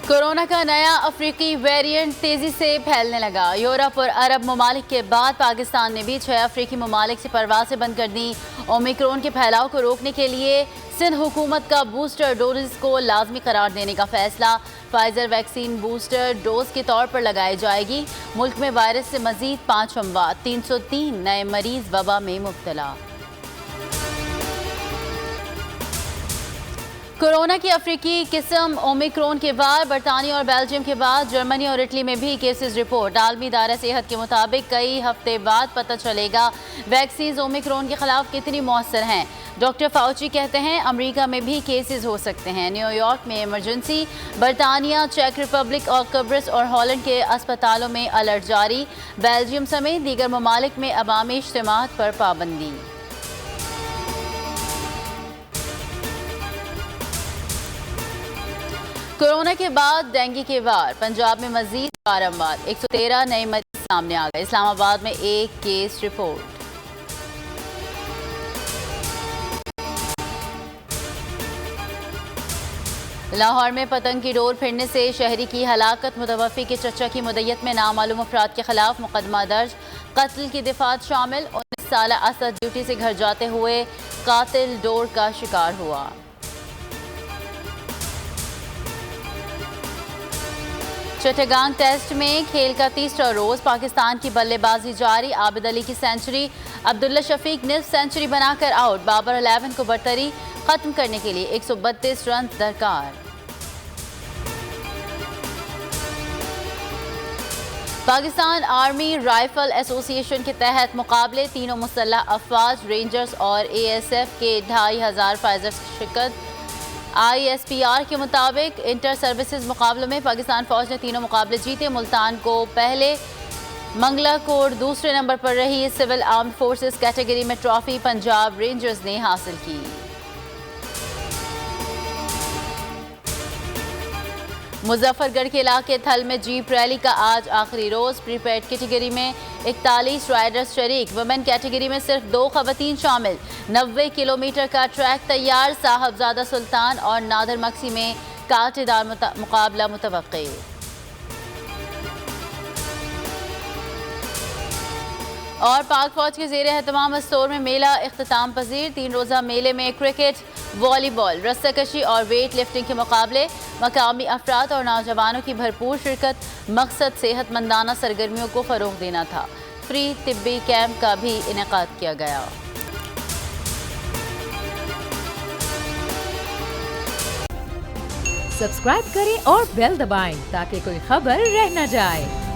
Corona का नया अफ्रीकी वेरिएंट तेजी से फैलने लगा। यूरोप और अरब ममालिक के बाद पाकिस्तान ने भी 6 अफ्रीकी ममालिक से परवासें बंद कर दी। ओमिक्रॉन के फैलाव को रोकने के लिए सिंध हुकूमत का बूस्टर डोज को लाजमी करार देने का फैसला। फाइजर वैक्सीन बूस्टर डोज के तौर पर लगाई जाएगी। मुल्क में वायरस से मजीद 5 अमवात, 303 नए मरीज वबा में मुब्तला। कोरोना की अफ्रीकी किस्म ओमिक्रॉन के बाद बरतानिया और बेल्जियम के बाद जर्मनी और इटली में भी केसेस रिपोर्ट। आलमी इदारा सेहत के मुताबिक कई हफ्ते बाद पता चलेगा वैक्सीन ओमिक्रॉन के खिलाफ कितनी मौसर हैं। डॉक्टर फाउची कहते हैं अमेरिका में भी केसेस हो सकते हैं। न्यूयॉर्क में इमरजेंसी। बरतानिया, चेक रिपब्लिक और कब्रिस और हॉलैंड के अस्पतालों में अलर्ट जारी। बेल्जियम समेत दीगर ममालिक में अवामी इज्तिमात पर पाबंदी। कोरोना के बाद डेंगू के वार। पंजाब में मजीद 4 अमवात, 113 नए मरीज सामने आ गए। इस्लामाबाद में एक केस रिपोर्ट। लाहौर में पतंग की डोर फिरने से शहरी की हलाकत। मुतवफ़ी के चचा की मुद्दत में नामालूम अफराद के खिलाफ मुकदमा दर्ज। कत्ल की दिफात शामिल। 19 साल असद ड्यूटी से घर जाते हुए कातिल डोर का शिकार हुआ। चिट्टागांग टेस्ट में खेल का तीसरा रोज पाकिस्तान की बल्लेबाजी जारी। आबिद अली की सेंचुरी, अब्दुल्ला शफीक निस्फ सेंचुरी बनाकर आउट। बाबर 11 को बरतरी खत्म करने के लिए 132 रन दरकार। पाकिस्तान आर्मी राइफल एसोसिएशन के तहत मुकाबले। तीनों मुसल्लह अफवाज, रेंजर्स और ASF के 2500 फाइजर्स की शिरकत। ISPR के मुताबिक इंटर सर्विसेज मुकाबलों में पाकिस्तान फौज ने तीनों मुकाबले जीते। मुल्तान को पहले, मंगला कोट दूसरे नंबर पर रही। सिविल आर्म्ड फोर्सेस कैटेगरी में ट्रॉफी पंजाब रेंजर्स ने हासिल की। मुजफ्फरगढ़ के इलाके थल में जीप रैली का आज आखिरी रोज। प्रीपेड कैटेगरी में 41 राइडर्स शरीक। वुमेन कैटेगरी में सिर्फ 2 खवातीन शामिल। 90 किलोमीटर का ट्रैक तैयार। साहबजादा सुल्तान और नादर मक्सी में कांटेदार मुकाबला मुतवक्के। और पाक फौज के ज़ेर एहतमाम मस्तूर में मेला इख्तिताम पजीर। 3 रोज़ा मेले में क्रिकेट, वॉलीबॉल, रस्साकशी और वेट लिफ्टिंग के मुकाबले। मकामी अफराद और नौजवानों की भरपूर शिरकत। मकसद सेहतमंदाना सरगर्मियों को फ़रोग़ देना था। फ्री तिब्बी कैंप का भी इनेकाद किया गया। सब्सक्राइब करें और बेल दबाएं ताकि कोई खबर रह न जाए।